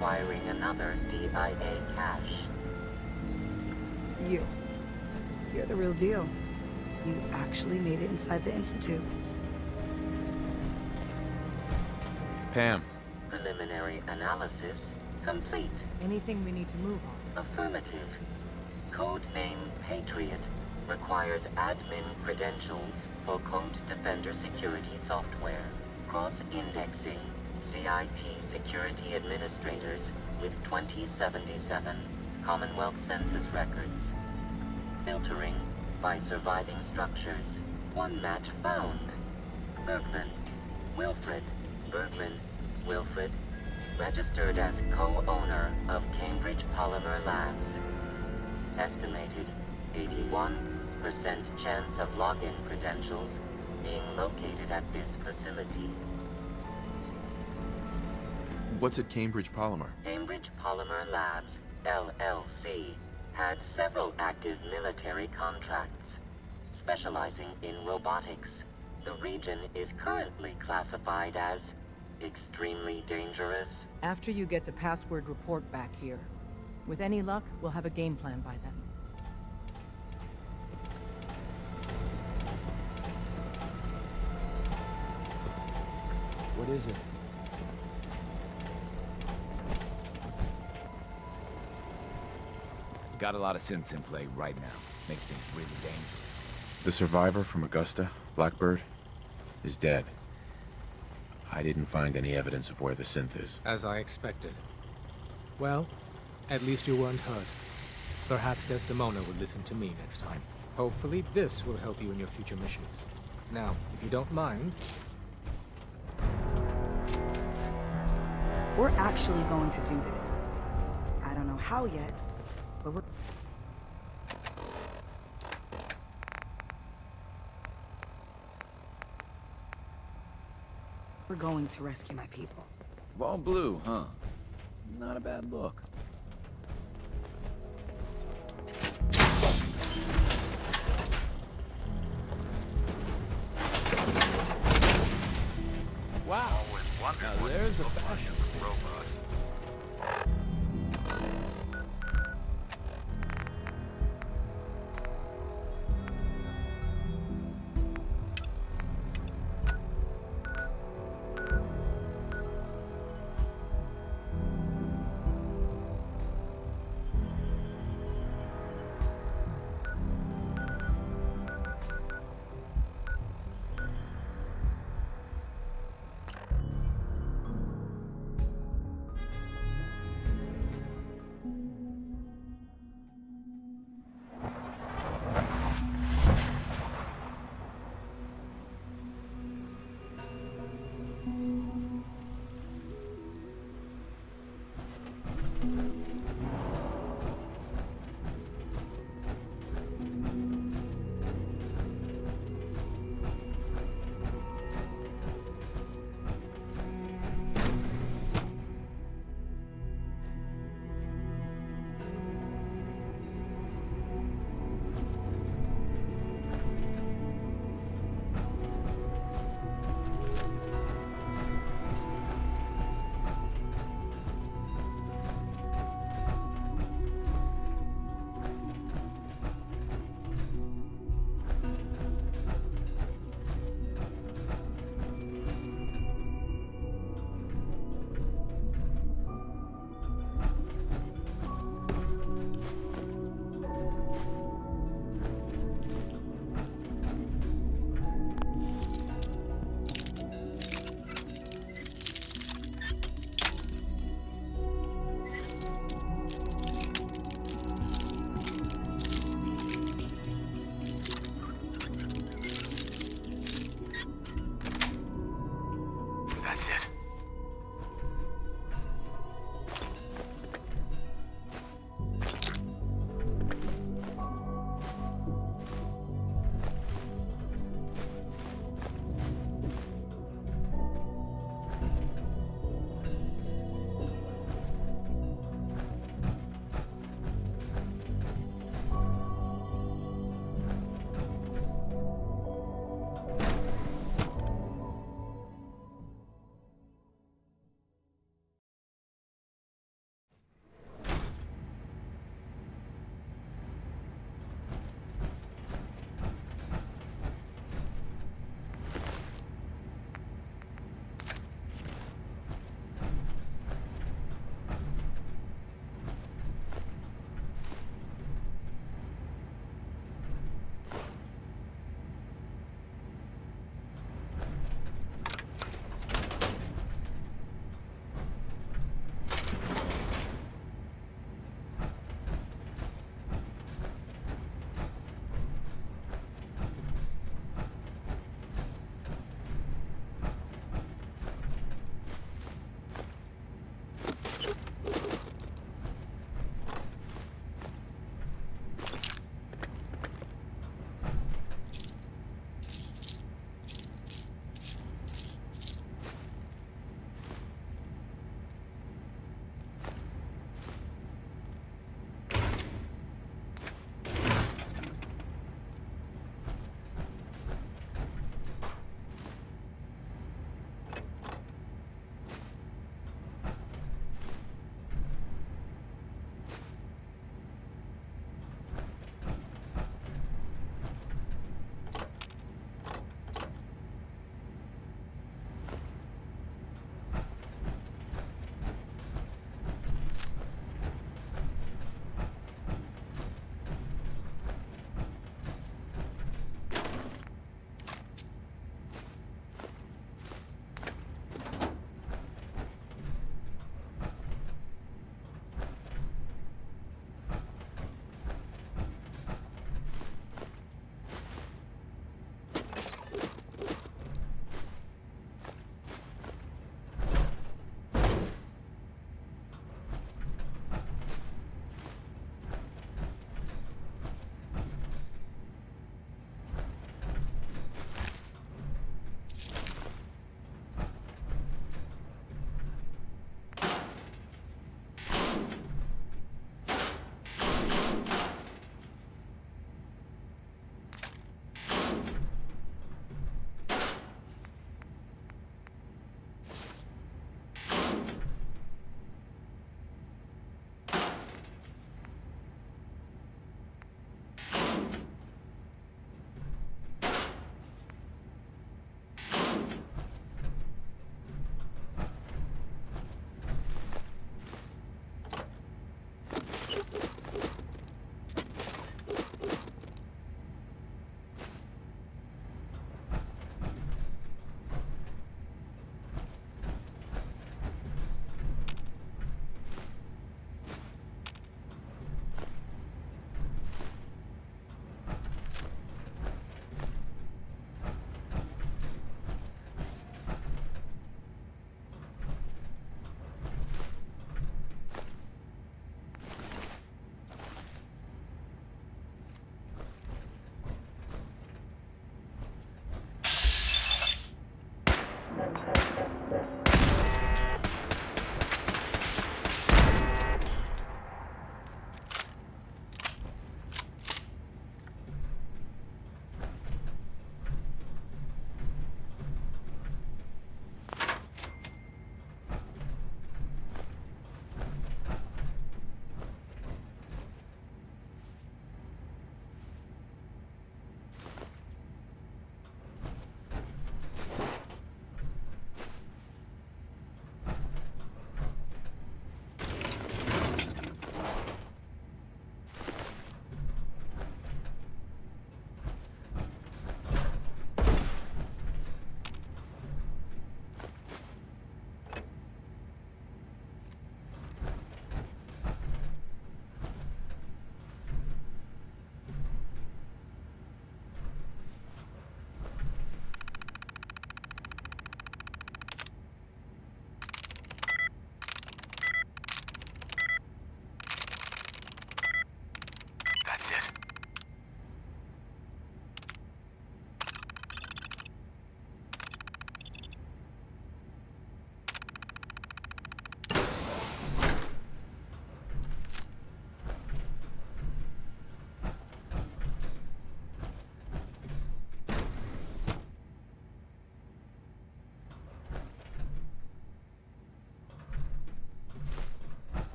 Wiring another DIA cache. You're the real deal. You actually made it inside the Institute. Pam. Preliminary analysis complete. Anything we need to move on? Affirmative. Codename Patriot requires admin credentials for Code Defender security software. Cross-indexing CIT security administrators with 2077 Commonwealth Census records. Filtering by surviving structures. One match found. Bergman. Wilfred. Bergman. Wilfred. registered as co-owner of Cambridge Polymer Labs. Estimated 81% chance of login credentials being located at this facility. What's at Cambridge Polymer? Cambridge Polymer Labs, LLC, had several active military contracts, specializing in robotics. The region is currently classified as extremely dangerous. After you get the password report back here. With any luck, we'll have a game plan by then. What is it? Got a lot of synths in play right now. Makes things really dangerous. The survivor from Augusta, Blackbird, is dead. I didn't find any evidence of where the synth is. As I expected. Well, at least you weren't hurt. Perhaps Desdemona will listen to me next time. Hopefully this will help you in your future missions. Now, if you don't mind... We're actually going to do this. I don't know how yet, but we're going to rescue my people. All blue, huh? Not a bad look. Wow. Now there's a fashion robot.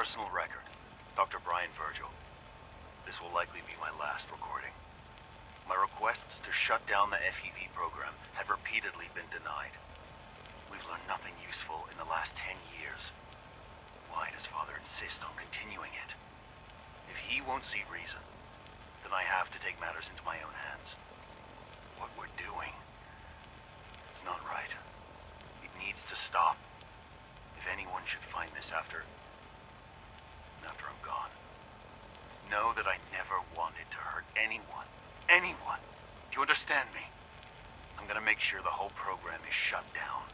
Personal record. Dr. Brian Virgil. This will likely be my last recording. My requests to shut down the FEV program have repeatedly been denied. We've learned nothing useful in the last 10 years. Why does Father insist on continuing it? If he won't see reason, then I have to take matters into my own hands. What we're doing, it's not right. It needs to stop. If anyone should find this after I'm gone, know that I never wanted to hurt anyone. Anyone. Do you understand me? I'm gonna make sure the whole program is shut down.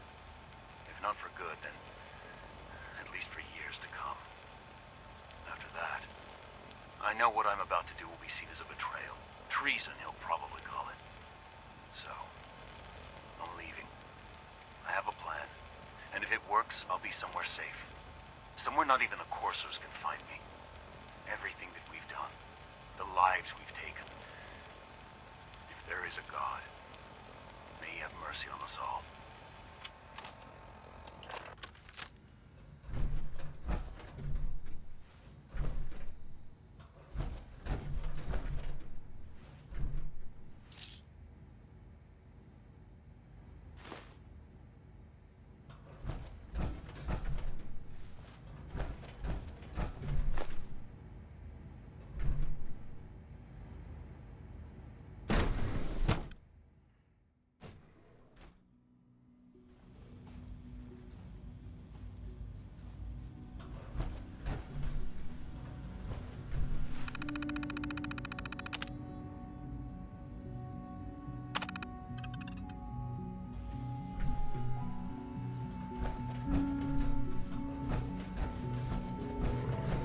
If not for good, then at least for years to come. After that, I know what I'm about to do will be seen as a betrayal. Treason, he'll probably call it. So, I'm leaving. I have a plan. And if it works, I'll be somewhere safe. Somewhere not even the Coursers can find me. Everything that we've done, the lives we've taken. If there is a God, may he have mercy on us all.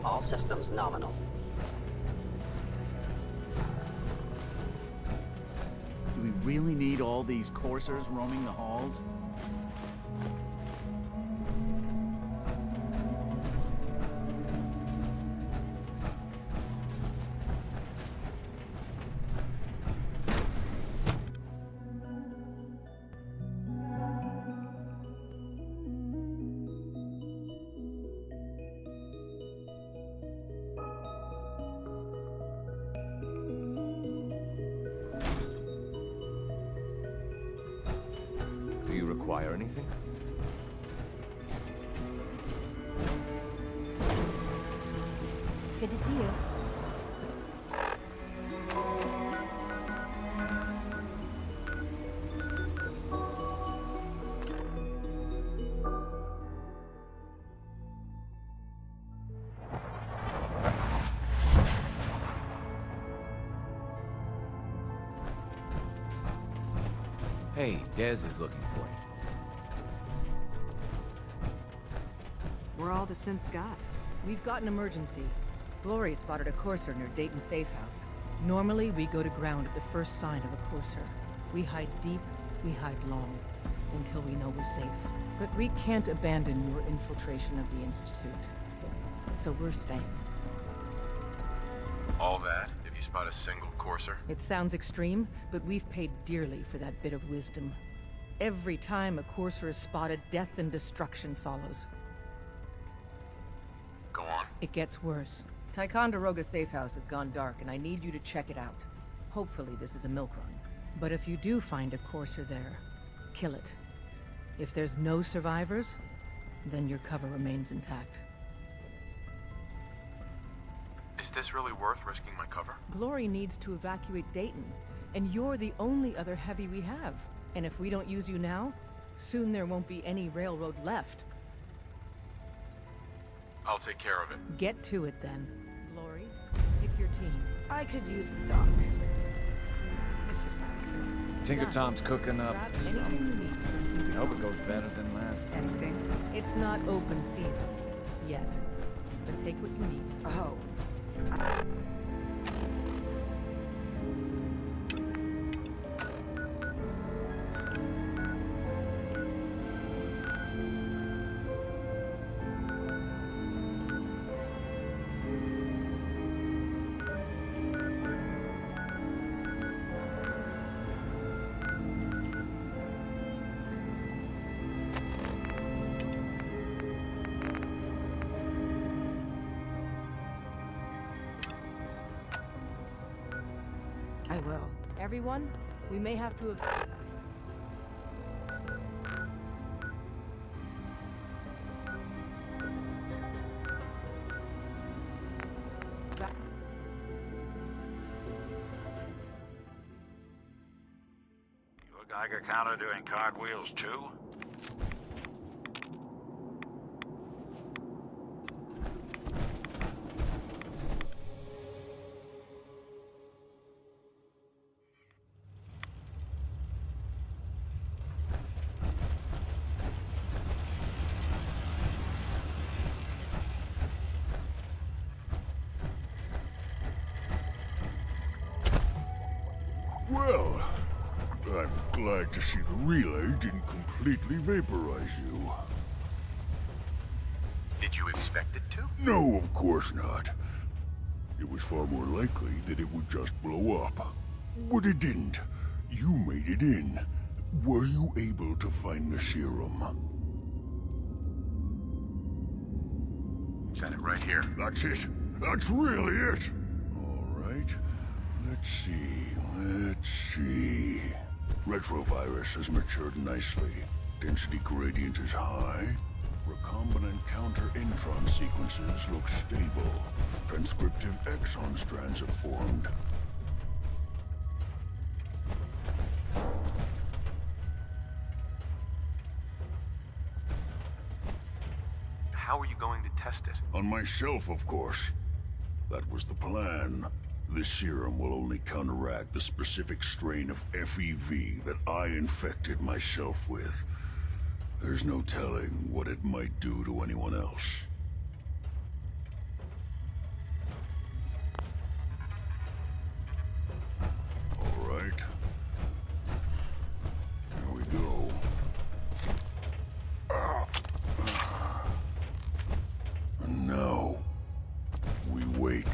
All systems nominal. Do we really need all these coursers roaming the halls? Do you require anything? Good to see you. Hey, Dez is looking for you. We're all the synths got. We've got an emergency. Glory spotted a courser near Dayton Safe House. Normally, we go to ground at the first sign of a courser. We hide deep, we hide long, until we know we're safe. But we can't abandon your infiltration of the Institute. So we're staying. All that, if you spot a single courser? It sounds extreme, but we've paid dearly for that bit of wisdom. Every time a courser is spotted, death and destruction follows. Go on. It gets worse. Ticonderoga Safe House has gone dark, and I need you to check it out. Hopefully this is a milk run. But if you do find a courser there, kill it. If there's no survivors, then your cover remains intact. Is this really worth risking my cover? Glory needs to evacuate Dayton, and you're the only other heavy we have. And if we don't use you now, soon there won't be any railroad left. I'll take care of it. Get to it then. Glory, pick your team. I could use the dock. Mr. Smiley too. Tinker Tom's cooking up Grab anything you need. I hope it goes better than last time. Anything? It's not open season yet, but take what you need. Oh. I will. Everyone, we may have to have... You a Geiger counter doing cartwheels too? Well, I'm glad to see the relay didn't completely vaporize you. Did you expect it to? No, of course not. It was far more likely that it would just blow up. But it didn't. You made it in. Were you able to find the serum? Got it right here. That's it. That's really it. All right. Let's see. Retrovirus has matured nicely. Density gradient is high. Recombinant counter-intron sequences look stable. Transcriptive exon strands have formed. How are you going to test it? On myself, of course. That was the plan. This serum will only counteract the specific strain of FEV that I infected myself with. There's no telling what it might do to anyone else. All right. Here we go. And now, we wait.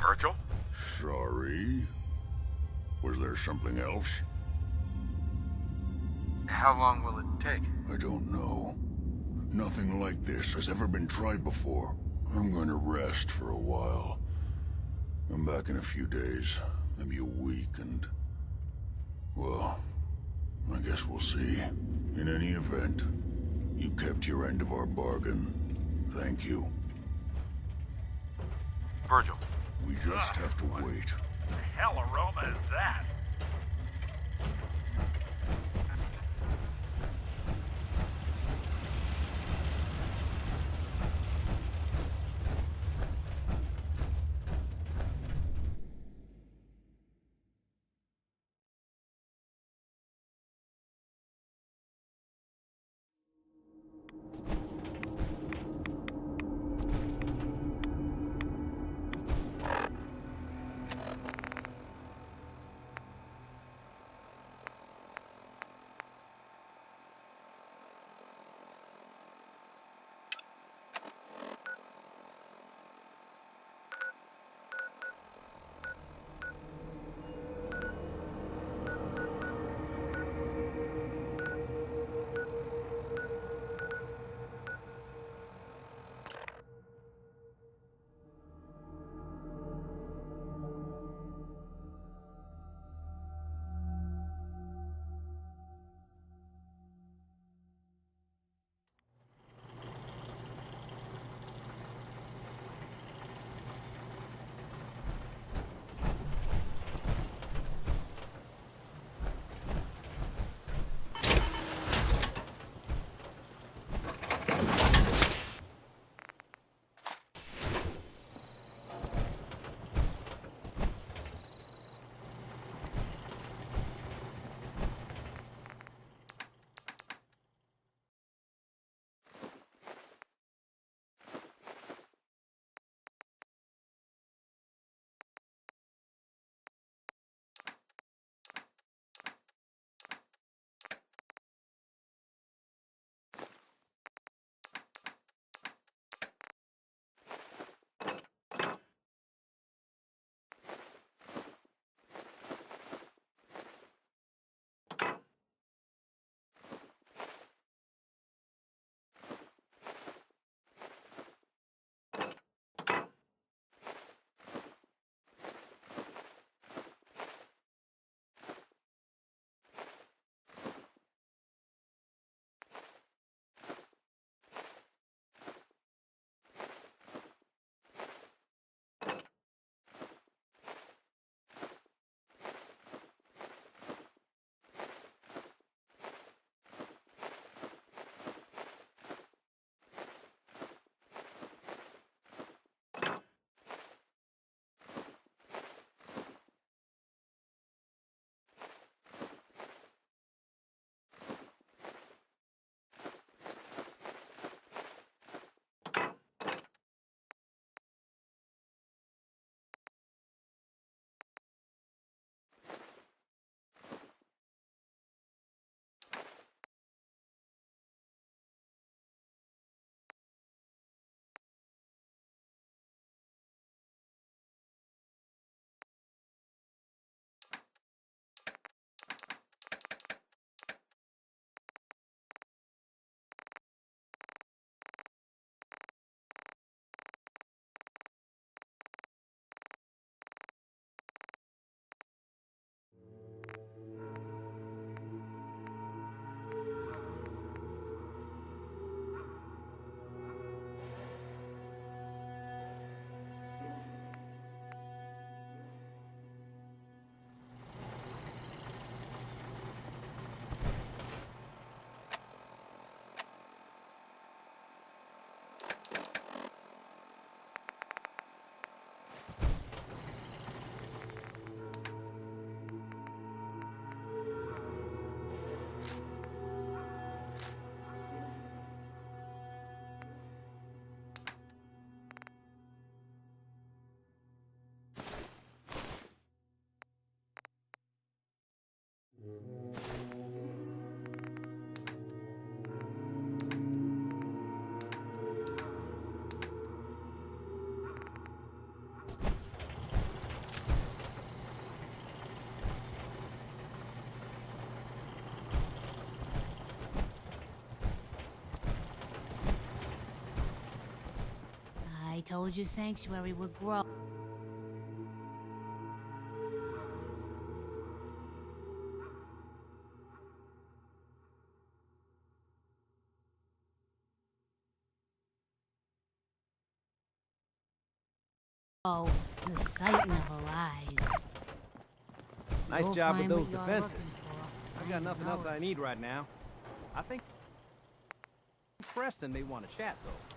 Virgil? Sorry. Was there something else? How long will it take? I don't know. Nothing like this has ever been tried before. I'm going to rest for a while. I'm back in a few days, maybe a week, and... well, I guess we'll see. In any event, you kept your end of our bargain. Thank you. Virgil. We just have to wait. The hell aroma is that? told you Sanctuary would grow. Oh, the sight never lies. Nice You'll job with find those what you're defenses. looking for. I've got nothing know else it. I need right now. I think Preston may want to chat, though.